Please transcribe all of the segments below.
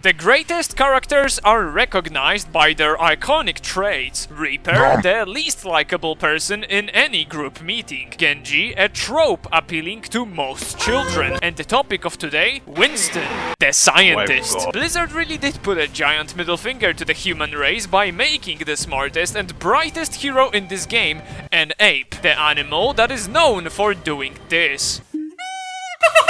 The greatest characters are recognized by their iconic traits. Reaper, the least likable person in any group meeting. Genji, a trope appealing to most children. And the topic of today, Winston, the scientist. Blizzard really did put a giant middle finger to the human race by making the smartest and brightest hero in this game an ape. The animal that is known for doing this.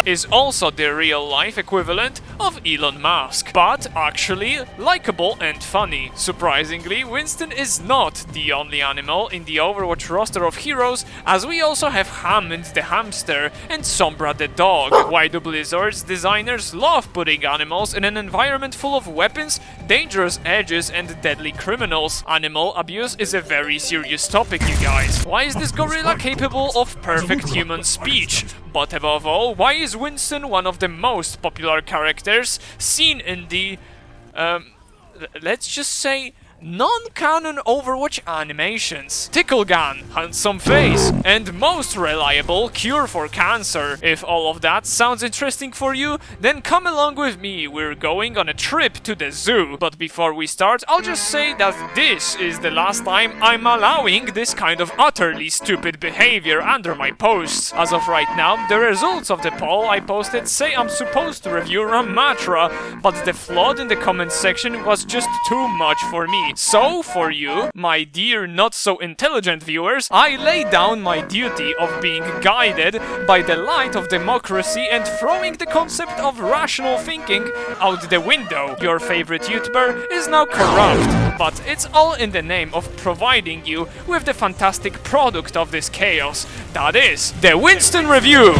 Is also the real-life equivalent of Elon Musk, but actually likable and funny. Surprisingly, Winston is not the only animal in the Overwatch roster of heroes, as we also have Hammond the hamster and Sombra the dog. Why do Blizzard's designers love putting animals in an environment full of weapons, dangerous edges and deadly criminals? Animal abuse is a very serious topic, you guys. Why is this gorilla capable of perfect human speech? But above all, why is Winston one of the most popular characters seen in the, let's just say, non-canon Overwatch animations? Tickle gun, handsome face, and most reliable cure for cancer. If all of that sounds interesting for you, then come along with me, we're going on a trip to the zoo. But before we start, I'll just say that this is the last time I'm allowing this kind of utterly stupid behavior under my posts. As of right now, the results of the poll I posted say I'm supposed to review Ramatra, but the flood in the comments section was just too much for me. So, for you, my dear not-so-intelligent viewers, I lay down my duty of being guided by the light of democracy and throwing the concept of rational thinking out the window. Your favorite YouTuber is now corrupt, but it's all in the name of providing you with the fantastic product of this chaos. That is, the Winston Review!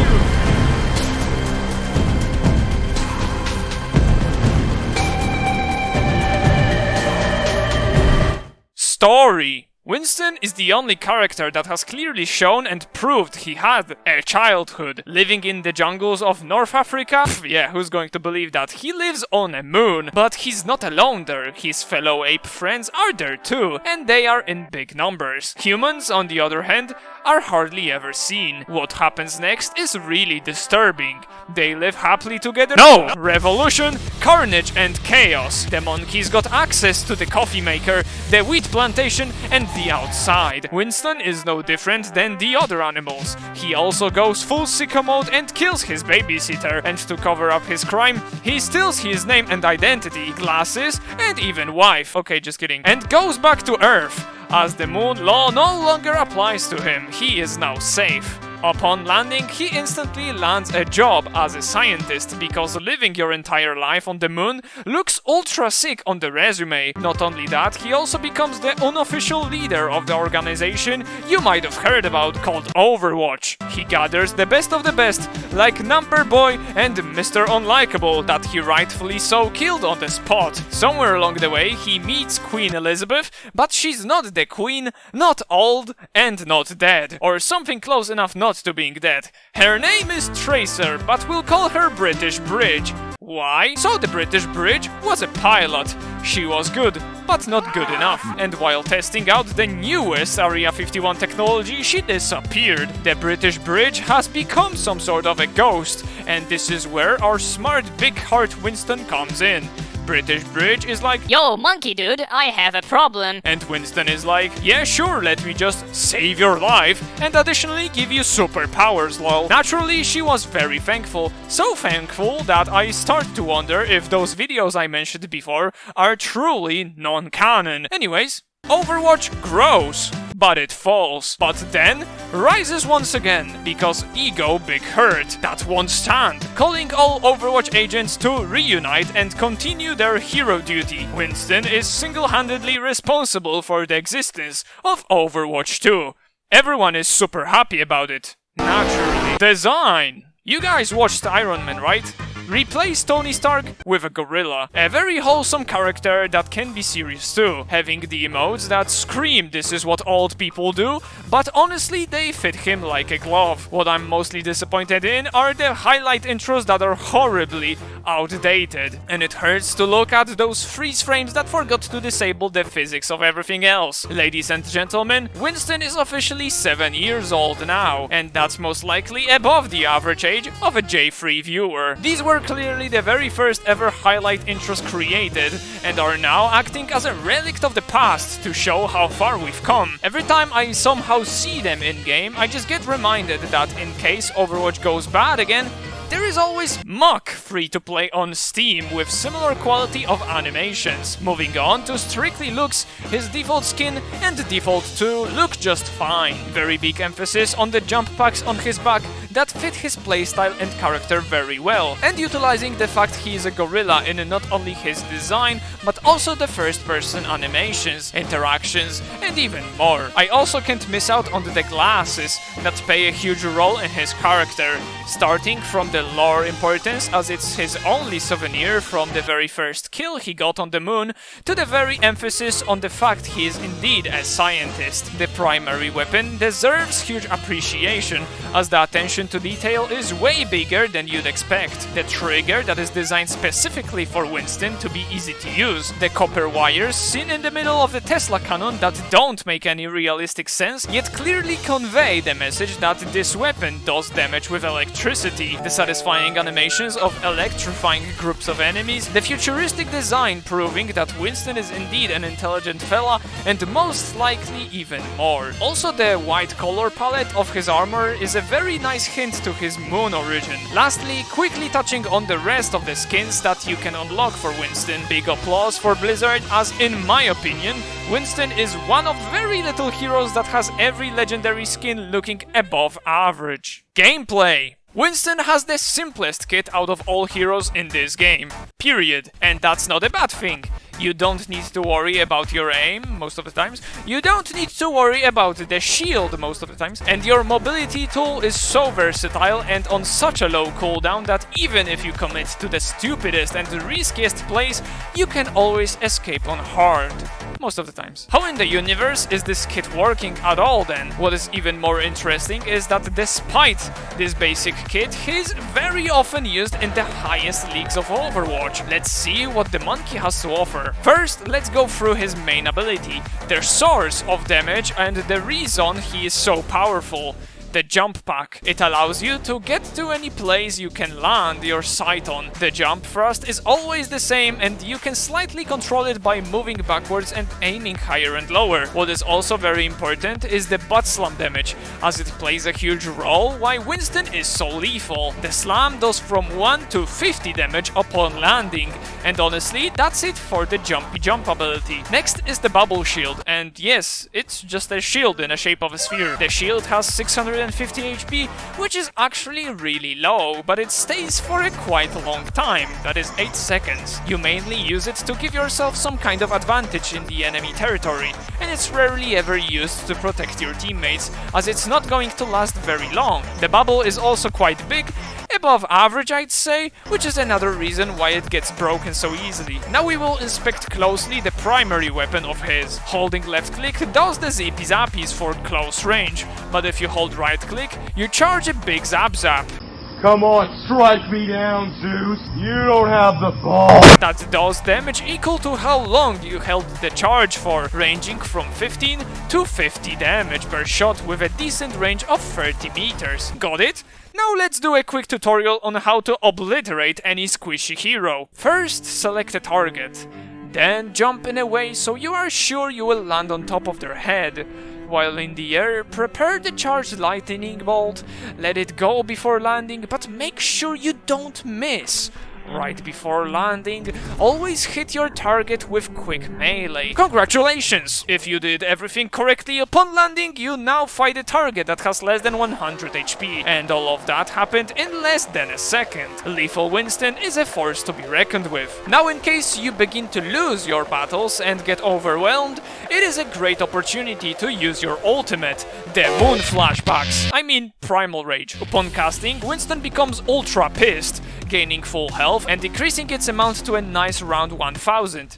Story. Winston is the only character that has clearly shown and proved he had a childhood. Living in the jungles of North Africa? Yeah, who's going to believe that? He lives on a moon, but he's not alone there. His fellow ape friends are there too, and they are in big numbers. Humans, on the other hand, are hardly ever seen. What happens next is really disturbing. They live happily together. No! Revolution, carnage and chaos. The monkeys got access to the coffee maker, the wheat plantation and the outside. Winston is no different than the other animals. He also goes full sicko mode and kills his babysitter, and to cover up his crime, he steals his name and identity, glasses, and even wife. Okay, just kidding. And goes back to Earth. As the moon law no longer applies to him, he is now safe. Upon landing, he instantly lands a job as a scientist, because living your entire life on the moon looks ultra sick on the resume. Not only that, he also becomes the unofficial leader of the organization you might have heard about called Overwatch. He gathers the best of the best, like Number Boy and Mr. Unlikable that he rightfully so killed on the spot. Somewhere along the way, he meets Queen Elizabeth, but she's not the queen, not old, and not dead, or something close enough not to being dead. Her name is Tracer, but we'll call her British Bridge. Why? So the British Bridge was a pilot. She was good, but not good enough. And while testing out the newest Area 51 technology, she disappeared. The British Bridge has become some sort of a ghost, and this is where our smart big heart Winston comes in. British Bridge is like, "Yo, monkey dude, I have a problem." And Winston is like, "Yeah, sure, let me just save your life and additionally give you superpowers, lol." Naturally, she was very thankful. So thankful that I start to wonder if those videos I mentioned before are truly non-canon. Anyways, Overwatch grows, but it falls. But then rises once again, because ego big hurt that won't stand, calling all Overwatch agents to reunite and continue their hero duty. Winston is single-handedly responsible for the existence of Overwatch 2. Everyone is super happy about it. Naturally. Design. You guys watched Iron Man, right? Replace Tony Stark with a gorilla. A very wholesome character that can be serious too, having the emotes that scream this is what old people do, but honestly they fit him like a glove. What I'm mostly disappointed in are the highlight intros that are horribly outdated, and it hurts to look at those freeze frames that forgot to disable the physics of everything else. Ladies and gentlemen, Winston is officially 7 years old now, and that's most likely above the average age of a J3 viewer. These were were clearly the very first ever highlight intros created, and are now acting as a relic of the past to show how far we've come. Every time I somehow see them in-game, I just get reminded that in case Overwatch goes bad again, there is always Muck free to play on Steam with similar quality of animations. Moving on to strictly looks, his default skin and default 2 look just fine. Very big emphasis on the jump packs on his back that fit his playstyle and character very well, and utilizing the fact he is a gorilla in not only his design, but also the first-person animations, interactions, and even more. I also can't miss out on the glasses that play a huge role in his character, starting from the lore importance as it's his only souvenir from the very first kill he got on the moon, to the very emphasis on the fact he is indeed a scientist. The primary weapon deserves huge appreciation, as the attention to detail is way bigger than you'd expect. The trigger that is designed specifically for Winston to be easy to use. The copper wires seen in the middle of the Tesla cannon that don't make any realistic sense, yet clearly convey the message that this weapon does damage with electricity. The satisfying animations of electrifying groups of enemies. The futuristic design proving that Winston is indeed an intelligent fella, and most likely even more. Also, the white color palette of his armor is a very nice hint to his moon origin. Lastly, quickly touching on the rest of the skins that you can unlock for Winston. Big applause for Blizzard, as in my opinion, Winston is one of very little heroes that has every legendary skin looking above average. Gameplay. Winston has the simplest kit out of all heroes in this game, period. And that's not a bad thing. You don't need to worry about your aim most of the times, you don't need to worry about the shield most of the times, and your mobility tool is so versatile and on such a low cooldown that even if you commit to the stupidest and riskiest plays, you can always escape on hard. Most of the times. How in the universe is this kit working at all then? What is even more interesting is that despite this basic kit, he's very often used in the highest leagues of Overwatch. Let's see what the monkey has to offer. First, let's go through his main ability, the source of damage and the reason he is so powerful. The jump pack. It allows you to get to any place you can land your sight on. The jump thrust is always the same and you can slightly control it by moving backwards and aiming higher and lower. What is also very important is the butt slam damage, as it plays a huge role why Winston is so lethal. The slam does from 1 to 50 damage upon landing, and honestly that's it for the jumpy jump ability. Next is the bubble shield, and yes, it's just a shield in the shape of a sphere. The shield has 650 HP, which is actually really low, but it stays for a quite long time, that is 8 seconds. You mainly use it to give yourself some kind of advantage in the enemy territory, and it's rarely ever used to protect your teammates, as it's not going to last very long. The bubble is also quite big, above average I'd say, which is another reason why it gets broken so easily. Now we will inspect closely the primary weapon of his. Holding left click does the zippy zappies for close range, but if you hold right click, you charge a big zap zap. Come on, strike me down, Zeus! You don't have the ball! That does damage equal to how long you held the charge for, ranging from 15 to 50 damage per shot with a decent range of 30 meters. Got it? Now let's do a quick tutorial on how to obliterate any squishy hero. First, select a target. Then jump in a way so you are sure you will land on top of their head. While in the air, prepare the charged lightning bolt, let it go before landing, but make sure you don't miss. Right before landing, always hit your target with quick melee. Congratulations! If you did everything correctly upon landing, you now fight a target that has less than 100 HP. And all of that happened in less than a second. Lethal Winston is a force to be reckoned with. Now in case you begin to lose your battles and get overwhelmed, it is a great opportunity to use your ultimate, the Moon Flashbacks. I mean Primal Rage. Upon casting, Winston becomes ultra pissed, gaining full health and decreasing its amount to a nice round 1000.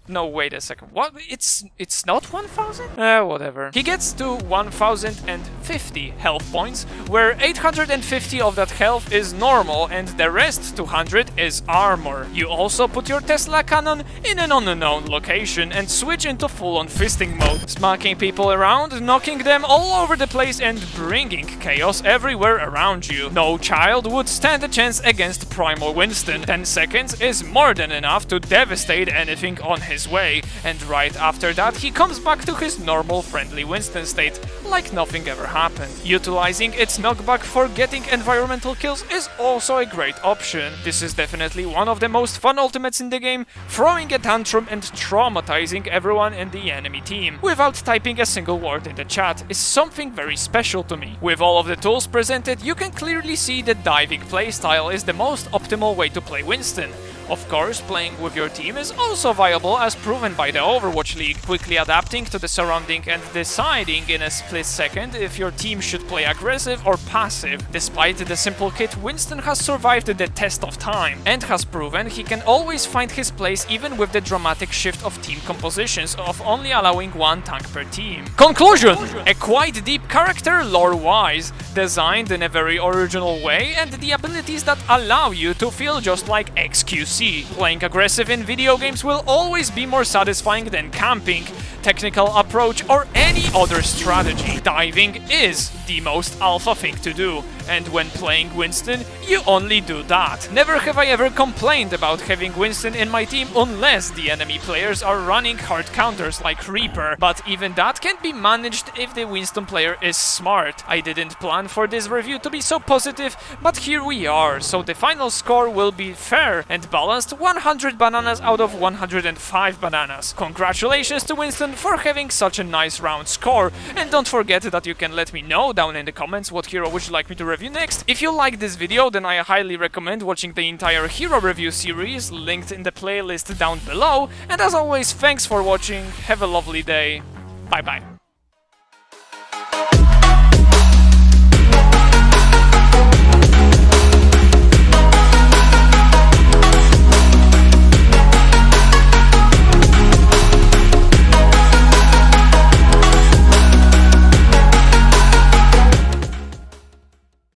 No, wait a second. What? It's not 1000? Whatever. He gets to 1050 health points, where 850 of that health is normal and the rest 200 is armor. You also put your Tesla cannon in an unknown location and switch into full-on fisting mode, smacking people around, knocking them all over the place and bringing chaos everywhere around you. No child would stand a chance against Primal Winston. 10 seconds is more than enough to devastate anything on his way, and right after that he comes back to his normal friendly Winston state, like nothing ever happened. Utilizing its knockback for getting environmental kills is also a great option. This is definitely one of the most fun ultimates in the game, throwing a tantrum and traumatizing everyone in the enemy team without typing a single word in the chat is something very special to me. With all of the tools presented, you can clearly see that diving playstyle is the most optimal way to play Winston. Of course, playing with your team is also viable, as proven by the Overwatch League, quickly adapting to the surrounding and deciding in a split second if your team should play aggressive or passive. Despite the simple kit, Winston has survived the test of time and has proven he can always find his place even with the dramatic shift of team compositions of only allowing one tank per team. Conclusion! A quite deep character lore-wise, designed in a very original way, and the abilities that allow you to feel just like XQC. Playing aggressive in video games will always be more satisfying than camping, technical approach, or any other strategy. Diving is the most alpha thing to do, and when playing Winston, you only do that. Never have I ever complained about having Winston in my team unless the enemy players are running hard counters like Reaper, but even that can be managed if the Winston player is smart. I didn't plan for this review to be so positive, but here we are, so the final score will be fair and balanced, 100 bananas out of 105 bananas. Congratulations to Winston for having such a nice round score, and don't forget that you can let me know down in the comments what hero would you like me to review next. If you like this video, then I highly recommend watching the entire hero review series, linked in the playlist down below, and as always, thanks for watching, have a lovely day, bye bye.